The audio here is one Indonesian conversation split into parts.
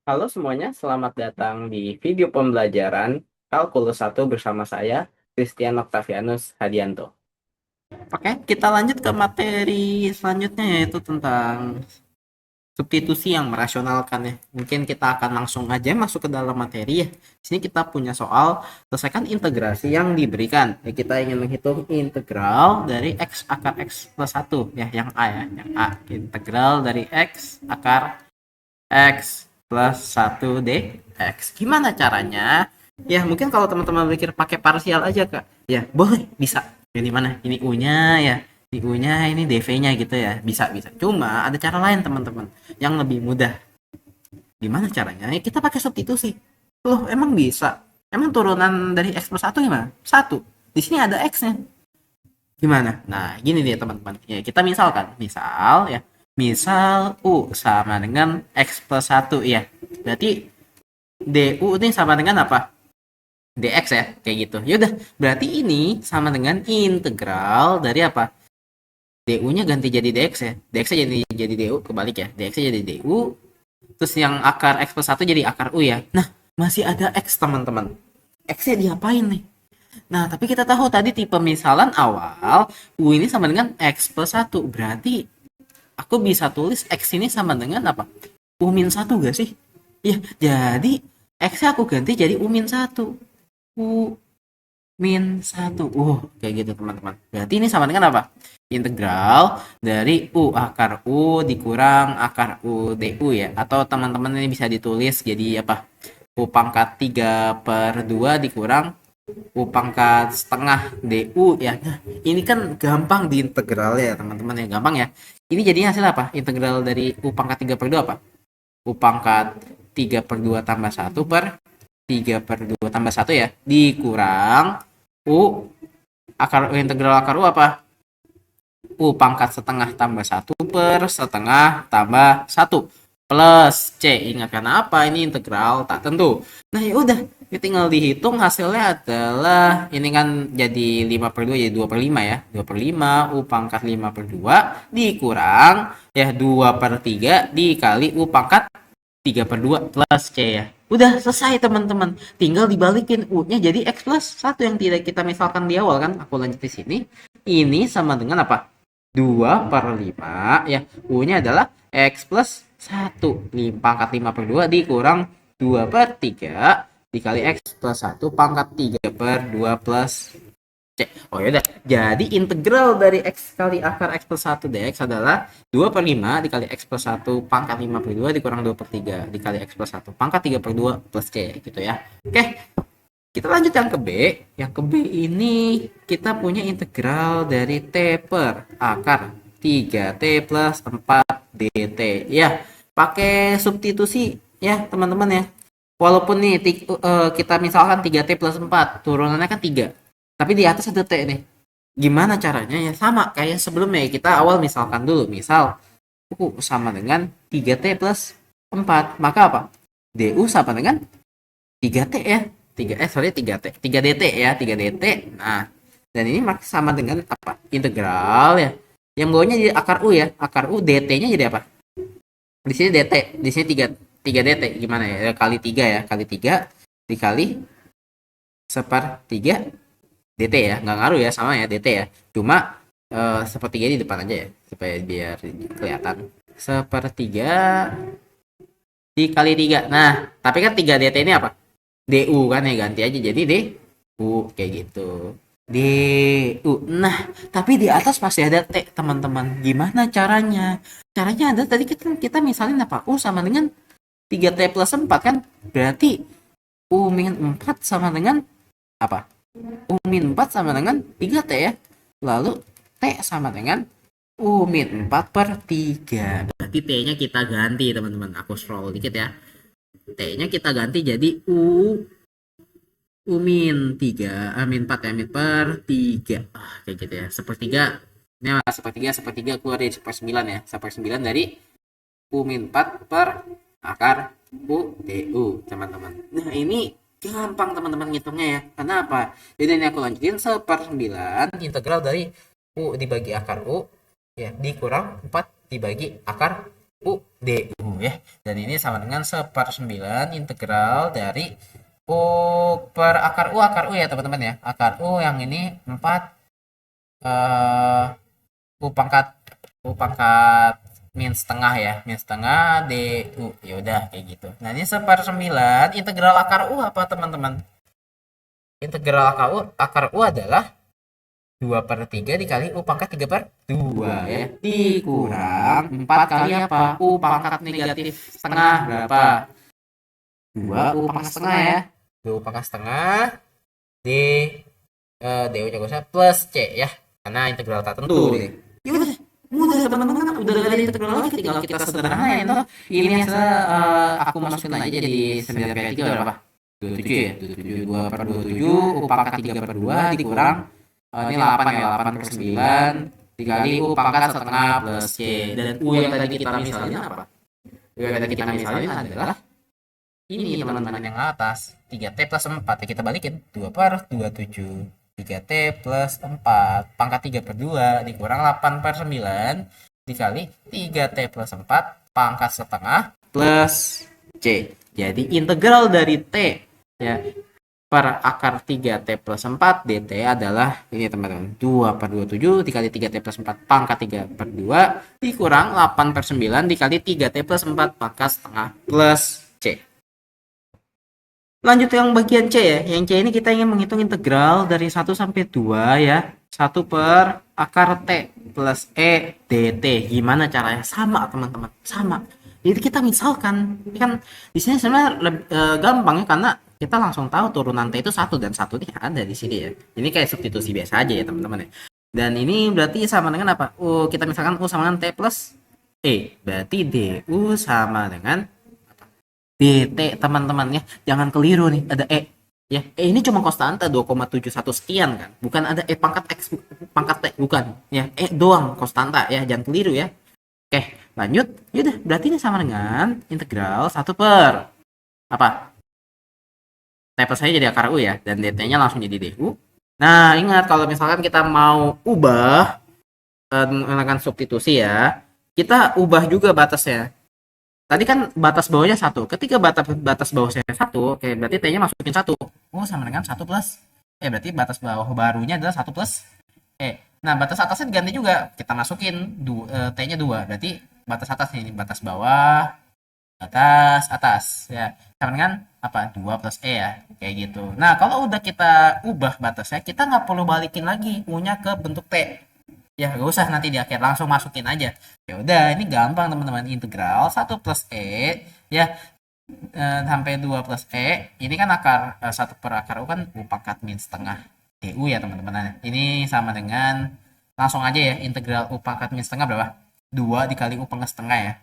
Halo semuanya, selamat datang di video pembelajaran Kalkulus 1 bersama saya, Christian Octavianus Hadianto. Oke, kita lanjut ke materi selanjutnya yaitu tentang substitusi yang merasionalkan ya. Mungkin kita akan langsung aja masuk ke dalam materi ya. Di sini kita punya soal selesaikan integrasi yang diberikan. Ya, kita ingin menghitung integral dari x akar x plus 1 ya, yang A ya, yang A. Integral dari x akar X plus 1 dx. Gimana caranya? Ya, mungkin kalau teman-teman pikir pakai parsial aja, Kak. Ya, boleh, bisa. Ini mana? Ini U-nya ya. Ini U-nya, ini dv-nya gitu ya. Bisa, bisa. Cuma ada cara lain, teman-teman, yang lebih mudah. Gimana caranya? Ya, kita pakai substitusi. Loh, emang bisa? Emang turunan dari X plus 1 gimana? 1. Di sini ada X-nya. Gimana? Nah, gini nih teman-teman. Ya, kita misalkan, misal ya, misal U sama dengan X plus 1 ya. Berarti DU ini sama dengan apa? DX ya, kayak gitu. Yaudah, berarti ini sama dengan integral dari apa? DU-nya ganti jadi DX ya. DX-nya jadi DU, kebalik ya. DX-nya jadi DU, terus yang akar X plus 1 jadi akar U ya. Nah, masih ada X teman-teman. X-nya diapain nih? Nah, tapi kita tahu tadi tipe misalan awal U ini sama dengan X plus 1. Berarti aku bisa tulis X ini sama dengan apa? U min 1 gak sih? Ya, jadi X-nya aku ganti jadi U min 1. U min 1. Kayak gitu teman-teman. Berarti ini sama dengan apa? Integral dari U akar U dikurang akar U DU ya. Atau teman-teman ini bisa ditulis jadi apa? U pangkat 3 per 2 dikurang U pangkat setengah DU ya. Nah, ini kan gampang diintegral ya teman-teman ya. Gampang ya. Ini jadinya hasil apa? Integral dari U pangkat 3 per 2 apa? U pangkat 3 per 2 tambah 1 per 3 per 2 tambah 1 ya. Dikurang U integral akar U apa? U pangkat setengah tambah 1 per setengah tambah 1 plus C. Ingat kan apa? Ini integral tak tentu. Nah ya udah, ini tinggal dihitung hasilnya adalah ini kan jadi 5 per 2 jadi 2 per 5 ya. 2 per 5 U pangkat 5 per 2 dikurang ya 2 per 3 dikali U pangkat 3 per 2 plus C ya. Udah selesai teman-teman. Tinggal dibalikin U-nya jadi X plus 1 yang tidak kita misalkan di awal kan. Aku lanjut di sini. Ini sama dengan apa? 2 per 5 ya. U-nya adalah X plus 1. Pangkat 5 per 2 dikurang 2 per 3 dikali X plus 1 pangkat 3 per 2 plus C. Oh ya udah. Jadi integral dari X kali akar X plus 1 dx adalah 2 per 5 dikali X plus 1 pangkat 5 per 2 dikurang 2 per 3 dikali X plus 1 pangkat 3 per 2 plus C gitu ya. Oke, kita lanjut yang ke B. Yang ke B ini kita punya integral dari T per akar 3T plus 4 dt. Ya, pakai substitusi ya teman-teman ya. Walaupun nih kita misalkan 3T plus 4 turunannya kan 3. Tapi di atas ada T nih. Gimana caranya ya? Sama kayak sebelumnya ya. Kita awal misalkan dulu. Misal U sama dengan 3T plus 4. Maka apa? DU sama dengan 3T ya. 3T. 3dt ya. 3dt. Nah, dan ini sama dengan apa? Integral ya. Yang bawahnya jadi akar U ya. Akar U dt-nya jadi apa? Di sini dt. Di sini 3dt. Gimana ya? Kali 3 ya. Kali 3 dikali sepertiga DT ya, nggak ngaruh ya, sama ya DT ya, cuma sepertiga di depan aja ya supaya biar kelihatan. Sepertiga dikali 3. Nah, tapi kan 3 DT ini apa? DU kan ya, ganti aja jadi DU kayak gitu. DU. Nah, tapi di atas masih ada T, teman-teman. Gimana caranya? Caranya ada tadi kita misalnya apa? U sama dengan 3T plus 4 kan? Berarti U min 4 sama dengan apa? U min 4 sama dengan 3T ya. Lalu T sama dengan U min 4 per 3. Berarti T-nya kita ganti teman-teman. Aku scroll dikit ya. T-nya kita ganti jadi U min 3. Min 4 ya. Min per 3. Kayak gitu ya. Sepertiga. Ini sepertiga keluar dari seper 9 ya. Seper 9 dari U min 4 per akar U DU teman-teman. Nah ini gampang teman-teman ngitungnya ya. Karena apa? Jadi ini aku lanjutin seper 9 integral dari U dibagi akar U ya dikurang 4 dibagi akar U DU ya. Dan ini sama dengan 1/9 integral dari U per akar U ya teman-teman ya. Akar U yang ini 4 eh, U pangkat min setengah ya, min setengah DU. Ya udah kayak gitu. Nah, ini 1/9 integral akar U apa teman-teman? Integral akar U adalah 2/3 dikali U pangkat 3/2 ya. Dikurang 4 kali apa? U pangkat negatif setengah berapa? 2 U pangkat setengah ya. 2 U pangkat setengah D DU-nya gue plus C ya. Karena integral tak tentu nih. Ya udah, mudah teman-teman, udah gak ada integral lagi, tinggal kita sederhanain toh. Ini aku masukin aja jadi 9/3 berapa? 27 ya. 27 2/27 U pangkat 3/2 dikurang ini 8 ya, 8/9 dikali U pangkat setengah plus C. Dan U yang tadi kita misalnya apa? U yang tadi kita misalnya adalah ini teman-teman yang atas 3T plus 4 ya, kita balikin 2/27 3T plus 4 pangkat 3/2 dikurang 8/9 dikali 3T plus 4 pangkat setengah plus C. Jadi integral dari T ya per akar 3T plus 4 DT adalah ini teman-teman 2/27 dikali 3T plus 4 pangkat 3/2 dikurang 8/9 dikali 3T plus 4 pangkat setengah plus C. Lanjut yang bagian C ya. Yang C ini kita ingin menghitung integral dari 1 sampai 2 ya. 1 per akar T plus E DT. Gimana caranya? Sama teman-teman. Sama. Jadi kita misalkan, ini kan di sini sebenarnya gampang ya, karena kita langsung tahu turunan T itu 1 dan 1 ini ada di sini ya. Ini kayak substitusi biasa aja ya teman-teman ya. Dan ini berarti sama dengan apa? Kita misalkan U sama dengan T plus E. Berarti DU sama dengan DT teman-teman ya, jangan keliru nih, ada E ya. E ini cuma konstanta 2,71 sekian kan, bukan ada E pangkat X pangkat T, bukan ya. E doang konstanta ya, jangan keliru ya. Oke, lanjut. Yaudah, berarti ini sama dengan integral 1 per apa? T plus saya jadi akar U ya, dan DT-nya langsung jadi DU. Nah, ingat kalau misalkan kita mau ubah menggunakan substitusi ya, kita ubah juga batasnya. Tadi kan batas bawahnya 1. Ketika batas bawahnya 1, oke, berarti T-nya masukin 1. Sama dengan 1 plus. Berarti batas bawah barunya adalah 1 plus Nah, batas atasnya diganti juga. Kita masukin T-nya 2. Berarti batas atas ini, batas bawah, atas ya. Sama dengan apa? 2 plus ya. Kayak gitu. Nah, kalau udah kita ubah batasnya, kita nggak perlu balikin lagi U-nya ke bentuk T. Ya gak usah nanti di akhir, langsung masukin aja. Ya udah, ini gampang teman-teman. Integral 1 plus E ya sampai 2 plus E. Ini kan akar 1 per akar U kan U pangkat min setengah DU ya teman-teman. Ini sama dengan, langsung aja ya, integral U pangkat min setengah berapa? 2 dikali U pangkat setengah ya.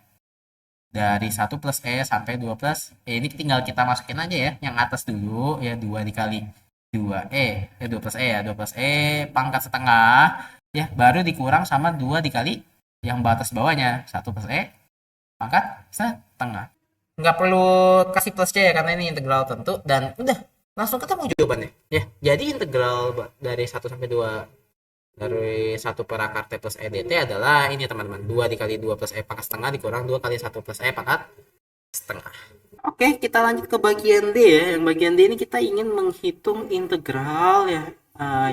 Dari 1 plus E sampai 2 plus E. Ini tinggal kita masukin aja ya, yang atas dulu ya, 2 dikali 2E 2 plus E ya, 2 plus E pangkat setengah ya, baru dikurang sama 2 dikali yang batas bawahnya 1 plus E pangkat setengah. Nggak perlu kasih plus C ya, karena ini integral tentu. Dan udah, langsung ketemu jawabannya ya. Jadi integral dari 1 sampai 2 dari 1 per akar T plus E dt adalah ini teman-teman, 2 dikali 2 plus E pangkat setengah dikurang 2 kali 1 plus E pangkat setengah. Oke, kita lanjut ke bagian D ya. Yang bagian D ini kita ingin menghitung integral ya,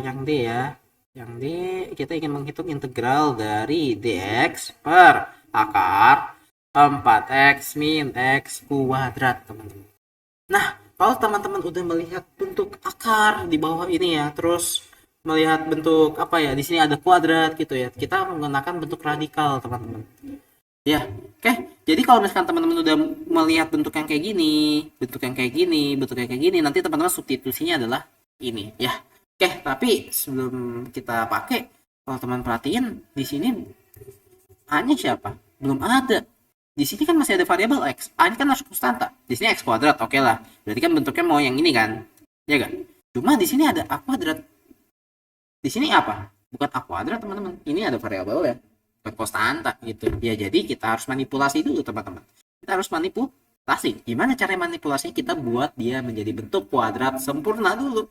yang D ya. Yang D kita ingin menghitung integral dari dx per akar 4x min x kuadrat teman-teman. Nah, kalau teman-teman udah melihat bentuk akar di bawah ini ya, terus melihat bentuk apa ya, di sini ada kuadrat gitu ya, kita menggunakan bentuk radikal teman-teman. Ya, oke. Jadi kalau misalkan teman-teman udah melihat bentuk yang kayak gini, bentuk yang kayak gini, bentuk yang kayak gini, nanti teman-teman substitusinya adalah ini ya. Oke, tapi sebelum kita pakai, kalau teman perhatiin di sini A-nya siapa? Belum ada. Di sini kan masih ada variabel X. A ini kan langsung konstanta. Di sini X kuadrat, oke lah. Berarti kan bentuknya mau yang ini kan? Ya kan? Cuma di sini ada A kuadrat. Di sini apa? Bukan A kuadrat, teman-teman. Ini ada variabel ya. Bukan konstanta gitu. Ya, jadi kita harus manipulasi dulu, teman-teman. Kita harus manipulasi. Gimana cara manipulasinya? Kita buat dia menjadi bentuk kuadrat sempurna dulu.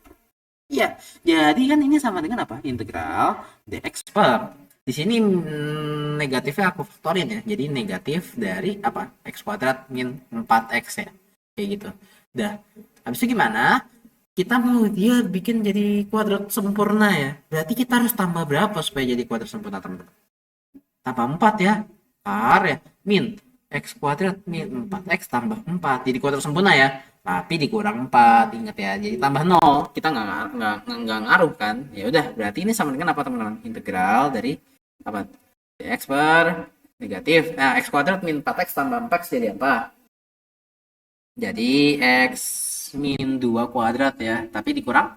Ya, jadi kan ini sama dengan apa? Integral dx per Di sini negatifnya aku faktorin ya. Jadi negatif dari apa? X kuadrat min 4x ya. Kayak gitu. Udah. Habis itu gimana? Kita mau dia bikin jadi kuadrat sempurna ya. Berarti kita harus tambah berapa supaya jadi kuadrat sempurna, teman-teman? Tambah 4 ya. Akar ya. Min X kuadrat min 4x tambah 4. Jadi kuadrat sempurna ya. Tapi dikurang 4. Ingat ya. Jadi tambah 0. Kita nggak ngaruh kan. Ya udah, berarti ini sama dengan apa, teman-teman? Integral dari apa? X per negatif. Nah, X kuadrat min 4x tambah 4 jadi apa? Jadi X min 2 kuadrat ya. Tapi dikurang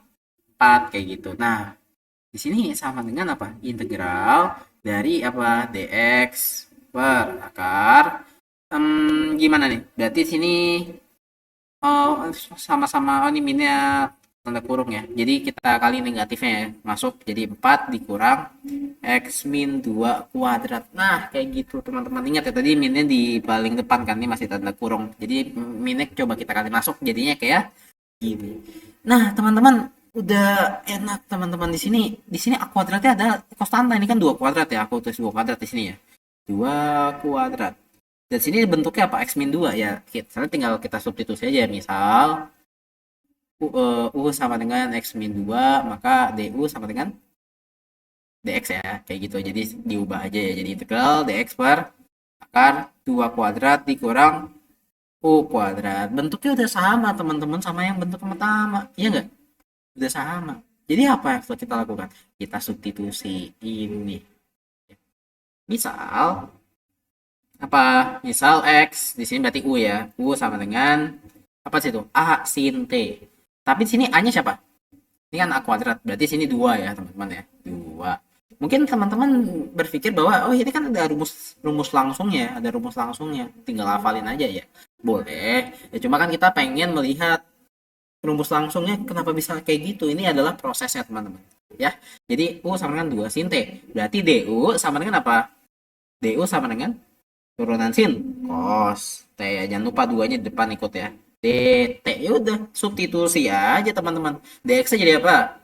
4 kayak gitu. Nah, di sini sama dengan apa? Integral dari apa? Dx per akar. Gimana nih? Berarti sini sama-sama ini minnya tanda kurung ya. Jadi kita kali negatifnya ya. Masuk jadi 4 dikurang x min 2 kuadrat. Nah, kayak gitu teman-teman. Ingat ya tadi minnya di paling depan kan, ini masih tanda kurung. Jadi minnya coba kita kali masuk jadinya kayak gini. Nah, teman-teman, udah enak teman-teman di sini. Di sini a kuadratnya ada konstanta, ini kan 2 kuadrat ya. Aku tulis 2 kuadrat di sini ya. 2 kuadrat. Dan sini bentuknya apa? X min 2 ya. Kita tinggal kita substitusi aja. Misal U sama dengan X min 2, maka DU sama dengan DX ya. Kayak gitu. Jadi diubah aja ya. Jadi integral DX per akar 2 kuadrat dikurang U kuadrat. Bentuknya udah sama teman-teman sama yang bentuk pertama. Iya nggak? Udah sama. Jadi apa yang harus kita lakukan? Kita substitusi ini. Misal apa? Misal X di sini berarti U ya. U sama dengan apa sih itu? A sin T. Tapi di sini A-nya siapa? Ini kan A kuadrat. Berarti sini 2 ya, teman-teman ya. 2. Mungkin teman-teman berpikir bahwa oh ini kan ada rumus rumus langsungnya, ada rumus langsungnya. Tinggal hafalin aja ya. Boleh. Ya cuma kan kita pengen melihat rumus langsungnya kenapa bisa kayak gitu. Ini adalah prosesnya, teman-teman. Ya. Jadi U sama dengan 2 sin T. Berarti DU sama dengan apa? DU sama dengan turunan sin cos T ya. Jangan lupa 2-nya di depan ikut ya. DT ya udah substitusi aja teman-teman. DX jadi apa?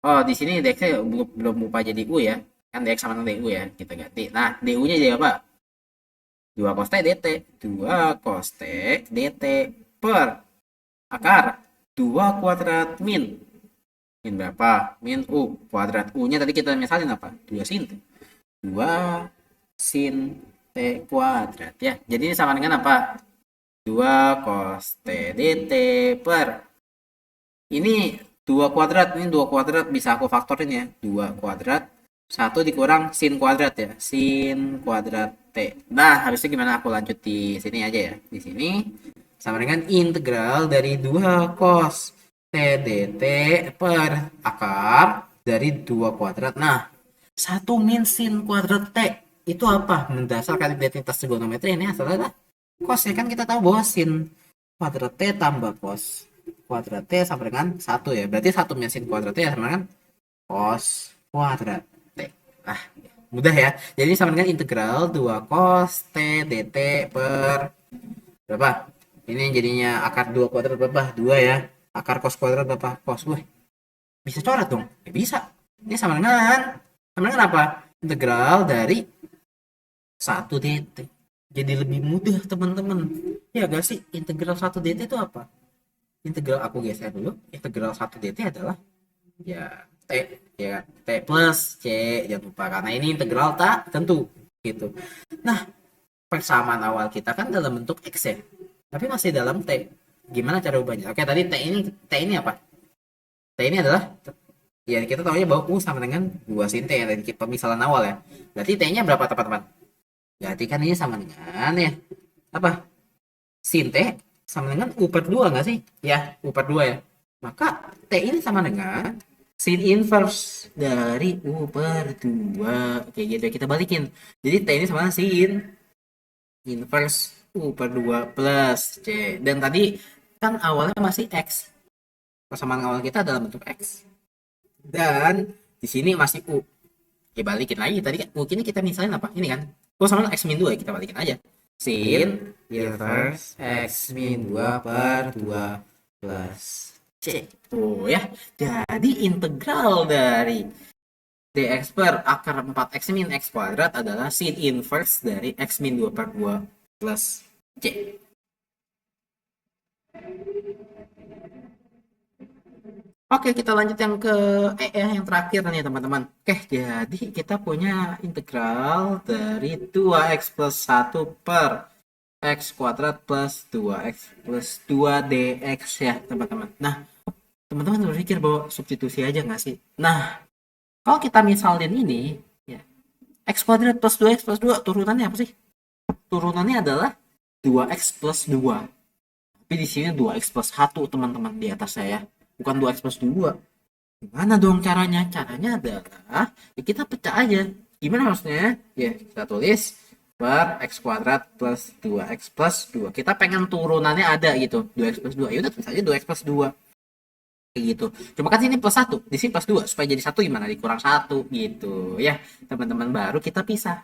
Oh, di sini DX belum lupa jadi U ya. Kan DX sama dengan DU ya. Kita ganti. Nah, DU-nya jadi apa? 2 cos T DT. 2 cos T DT per akar 2 kuadrat min. Min berapa? Min U kuadrat. U-nya tadi kita misalin apa? 2 sin T. 2 sin T kuadrat ya. Jadi ini sama dengan apa? 2 cos T DT per ini 2 kuadrat, ini 2 kuadrat bisa aku faktorin ya. 2 kuadrat 1 dikurang sin kuadrat ya. Sin kuadrat T. Nah, habisnya gimana, aku lanjut di sini aja ya. Di sini sama dengan integral dari 2 cos T DT per akar dari 2 kuadrat. Nah, 1 min sin kuadrat T itu apa? Berdasarkan identitas trigonometri ini adalah cos ya, kan kita tahu bahwa sin kuadrat T tambah cos kuadrat T sama dengan 1 ya. Berarti 1 min sin kuadrat T sama dengan cos kuadrat T. Ah, mudah ya. Jadi sama dengan integral 2 cos T dt per berapa? Ini jadinya akar 2 kuadrat berapa? 2 ya. Akar cos kuadrat berapa? Cos. Wih, bisa coret dong? Ya bisa. Ini sama dengan apa? Integral dari 1 dt. Jadi lebih mudah teman-teman. Ya gak sih? Integral 1 dt itu apa? Integral aku geser dulu. Integral 1 dt adalah ya T ya kan? T plus C, jangan lupa karena ini integral tak tentu gitu. Nah, persamaan awal kita kan dalam bentuk X ya. Tapi masih dalam T. Gimana cara ubahnya? Oke, tadi T ini apa? T ini adalah ya kita tahu bahwa U sama dengan 2 sin T yang tadi pemisalan awal ya. Berarti T-nya berapa teman-teman? Berarti kan ini sama dengan ya apa? Sin T sama dengan U per 2 nggak sih? Ya, U per 2 ya. Maka T ini sama dengan sin inverse dari U per 2. Kayak gitu ya, kita balikin. Jadi T ini sama dengan sin inverse U per 2 plus C. Dan tadi kan awalnya masih X. Persamaan awal kita dalam bentuk X. Dan di sini masih U. Oke, balikin lagi. Tadi kan U ini kita misalin apa? Ini kan. U sama dengan X min 2. Kita balikin aja. Sin inverse X min 2 per 2 plus C. Oh ya. Jadi integral dari dx per akar 4x min x kuadrat adalah sin inverse dari x min 2 per 2 plus c. Oke, kita lanjut yang ke yang terakhir nih teman-teman. Oke, jadi kita punya integral dari 2x plus 1 per x kuadrat plus 2x plus 2 dx ya teman-teman. Nah, teman-teman berpikir bahwa substitusi aja nggak sih? Nah, kalau kita misalin ini, ya, x kuadrat plus 2x plus 2 turunannya apa sih? Turunannya adalah 2x plus 2. Tapi di sini 2x plus 1 teman-teman di atas saya. Bukan 2x plus 2. Gimana dong caranya? Caranya adalah ya kita pecah aja. Gimana maksudnya? Ya, kita tulis per x kuadrat plus 2x plus 2. Kita pengen turunannya ada gitu. 2x plus 2. Ya udah tulis aja 2x plus 2. Kayak gitu. Cuma kan sini plus 1, di sini plus 2. Supaya jadi 1 gimana? Dikurang 1 gitu. Ya, teman-teman baru kita pisah.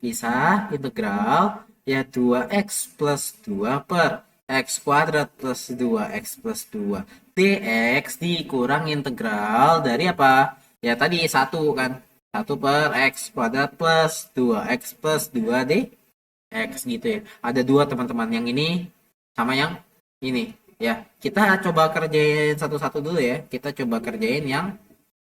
Pisah integral ya 2x plus 2 per x kuadrat plus 2x plus 2 dx dikurang integral dari apa? Ya tadi 1 kan. 1 per x kuadrat plus 2x plus 2 dx gitu ya. Ada dua teman-teman, yang ini sama yang ini. Ya, kita coba kerjain satu-satu dulu ya. Kita coba kerjain yang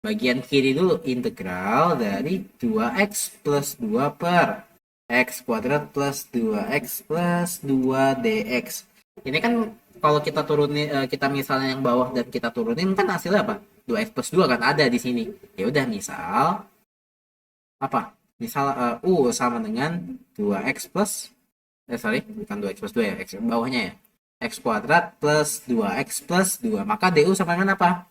bagian kiri dulu. Integral dari 2x plus 2 per x kuadrat plus 2x plus 2 dx. Ini kan kalau kita turunin, kita misalnya yang bawah dan kita turunin kan hasilnya apa? 2x plus 2 kan ada di sini. Ya udah, misal apa? Misal u sama dengan 2x plus sorry, bukan 2x plus 2 ya, x bawahnya ya. X kuadrat plus 2x plus 2. Maka du sama dengan apa?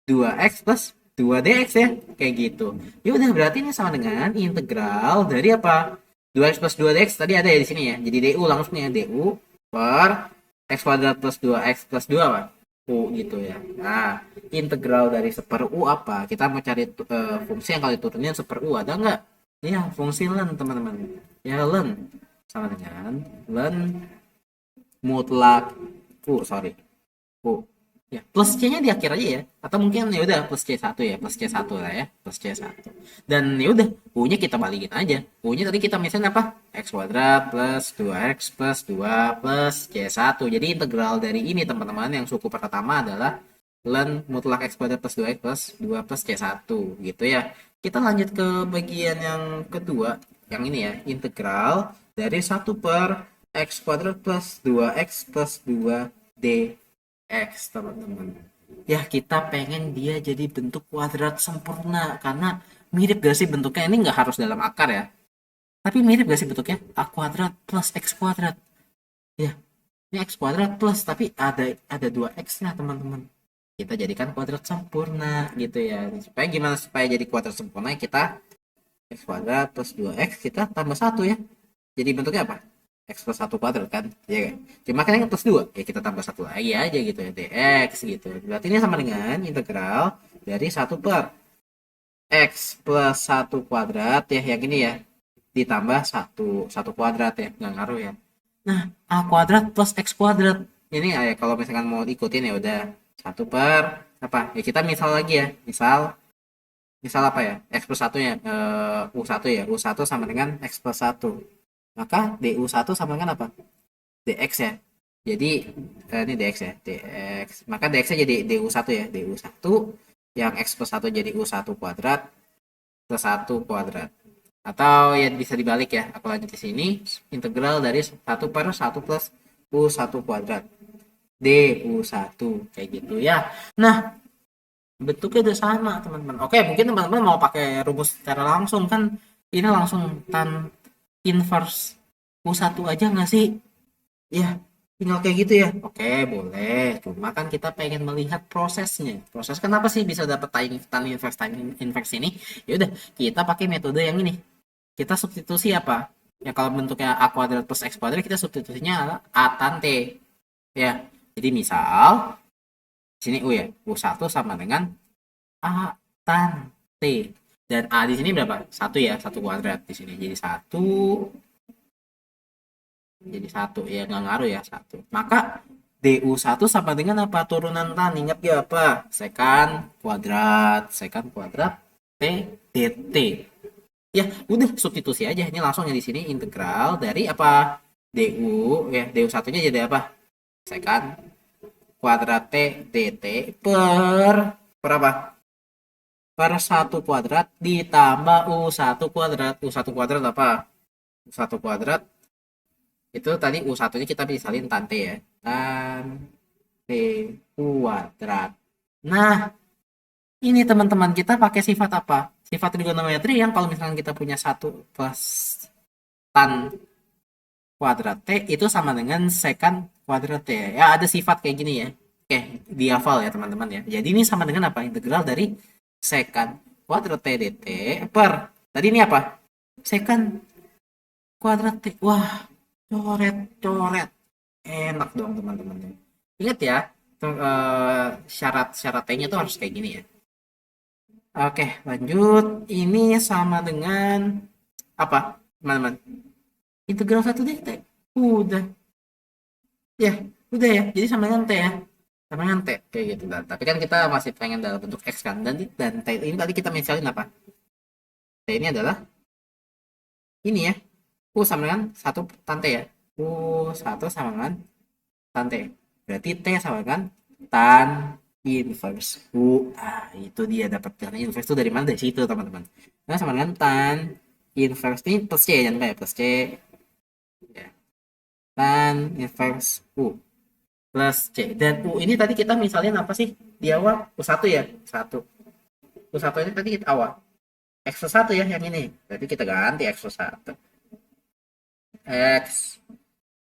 2x plus 2 dx ya, kayak gitu. Ya udah, berarti ini sama dengan integral dari apa? 2x plus 2 dx tadi ada ya di sini ya. Jadi du langsung ya, du per x kuadrat plus 2x plus 2 apa? U gitu ya. Nah, integral dari seper u apa? Kita mau cari fungsi yang kalau diturunin seper u, ada nggak? Iya, fungsi len teman-teman. Ya, len sama dengan len mutlak sorry ya, plus c-nya di akhir aja ya, atau mungkin ya udah plus c1 ya, plus c1 lah ya, plus c1, dan ya udah u-nya kita balikin aja. U-nya tadi kita misalnya apa? X kuadrat plus 2x plus 2 plus c1. Jadi integral dari ini teman-teman yang suku pertama adalah len mutlak x kuadrat plus 2x plus 2 plus c1 gitu ya. Kita lanjut ke bagian yang kedua, yang ini ya, integral dari 1 per x kuadrat plus 2x plus 2 dx teman-teman. Ya, kita pengen dia jadi bentuk kuadrat sempurna, karena mirip gak sih bentuknya? Ini nggak harus dalam akar ya, tapi mirip gak sih bentuknya? A kuadrat plus x kuadrat. Ya, ini x kuadrat plus, tapi ada 2x nya teman-teman. Kita jadikan kuadrat sempurna gitu ya. Supaya gimana supaya jadi kuadrat sempurna? Kita x kuadrat plus 2x kita tambah 1 ya. Jadi bentuknya apa? X plus 1 kuadrat kan, ya kan? Cuma kan yang plus 2, ya kita tambah 1 lagi aja gitu ya, dx gitu. Berarti ini sama dengan integral dari 1 per x plus 1 kuadrat ya, yang ini ya, ditambah 1 kuadrat ya, nggak ngaruh ya. Nah, a kuadrat plus x kuadrat. Ini ya, kalau misalkan mau ikutin ya udah 1 per apa? Ya kita misal lagi ya, misal apa ya? X plus 1 ya, U1 ya. U1 sama dengan X plus 1. Maka DU1 sama dengan apa? DX ya. Jadi ini DX ya, DX. Maka DX-nya jadi DU1 ya, DU1 yang X plus 1 jadi U1 kuadrat plus 1 kuadrat. Atau ya bisa dibalik ya, aku lanjut di sini, integral dari 1 per 1 plus U1 kuadrat. DU1 kayak gitu ya. Nah, bentuknya udah sama teman-teman. Oke, mungkin teman-teman mau pakai rumus secara langsung kan, ini langsung tan inverse U1 aja nggak sih? Ya, tinggal kayak gitu ya. Oke, boleh. Cuma kan kita pengen melihat prosesnya. Proses kenapa sih bisa dapat tan inverse ini? Ya udah, kita pakai metode yang ini. Kita substitusi apa? Ya kalau bentuknya A kuadrat plus X kuadrat, kita substitusinya adalah A tan T. Ya, jadi misal sini U ya. U1 sama dengan A tan T. Dan A di sini berapa? 1 ya, 1 kuadrat di sini. Jadi 1 ya, nggak ngaruh ya, 1. Maka DU1 sama dengan apa? Turunan tan. Ingat ya apa? Secant kuadrat T dt. Ya, udah substitusi aja. Ini langsung di sini integral dari apa? du, ya, du satunya jadi apa? Secant kuadrat t dt per apa? Per 1 kuadrat ditambah u1 kuadrat. U1 kuadrat apa? U1 kuadrat itu tadi U1 nya kita bisa salin tan T ya. Tan T kuadrat. Nah, ini teman-teman kita pakai sifat apa? Sifat trigonometri yang kalau misalkan kita punya 1 plus tan kuadrat T itu sama dengan secant kuadrat T. Ya, ada sifat kayak gini ya. Oke, dihafal ya teman-teman ya. Jadi ini sama dengan apa? Integral dari secant kuadrat T dt per. Tadi ini apa? Secant kuadrat T. Wah, coret-coret. Enak dong teman-teman. Ingat ya, syarat-syarat T-nya tuh harus kayak gini ya. Oke, lanjut. Ini sama dengan apa, teman-teman? Integral 1 dt. Udah. Ya, udah ya. Jadi sama dengan T ya. Sama dengan T. Kayak gitu. Dan, tapi kan kita masih pengen dalam bentuk X kan. Dan T ini tadi kita misalin apa? T ini adalah ini ya. U sama dengan 1 tan T ya. U1 sama dengan tan T. Berarti T sama dengan tan inverse U. Itu dia dapat tan inverse itu dari mana? Dari situ teman-teman. Nah, sama dengan tan inverse ini plus C jangan lupa ya, plus C. Ya. Tan inverse U plus C. Dan U ini tadi kita misalnya apa sih? Di awal U1 ya? U1. U1 ini tadi kita awal. X plus 1 ya yang ini. Jadi kita ganti X plus 1. X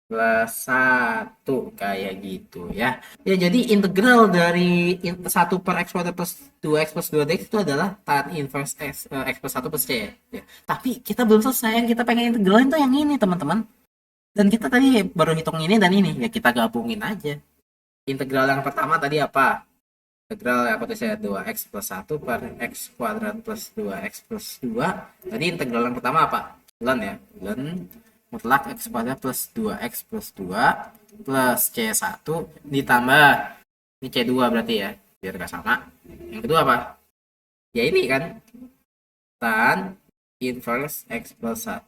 plus 1 kayak gitu ya. Ya, jadi integral dari 1 per x kuadrat plus 2x plus 2dx itu adalah tan inverse x plus 1 plus c ya. Tapi kita belum selesai, yang kita pengen integralin tuh yang ini teman-teman. Dan kita tadi baru hitung ini dan ini, ya kita gabungin aja. Integral yang pertama tadi apa? Integral apa tadi saya 2x plus 1 per x kuadrat plus 2x plus 2. Tadi integral yang pertama apa? Ln ya. Ln mutlak x kuadrat plus 2x plus 2 plus C1 ditambah ini C2 berarti ya, biar gak sama. Yang kedua apa? Ya ini kan, tan inverse x plus 1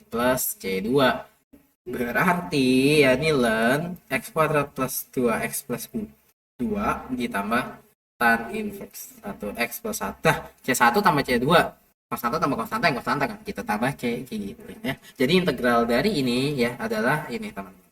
plus C2. Berarti ya ini ln x kuadrat plus 2x plus 2 ditambah tan inverse 1x plus 1. Nah, C1 tambah C2. Konstanta tambah konstanta yang konstanta kan kita tambah kayak gitu ya. Jadi integral dari ini ya adalah ini teman-teman.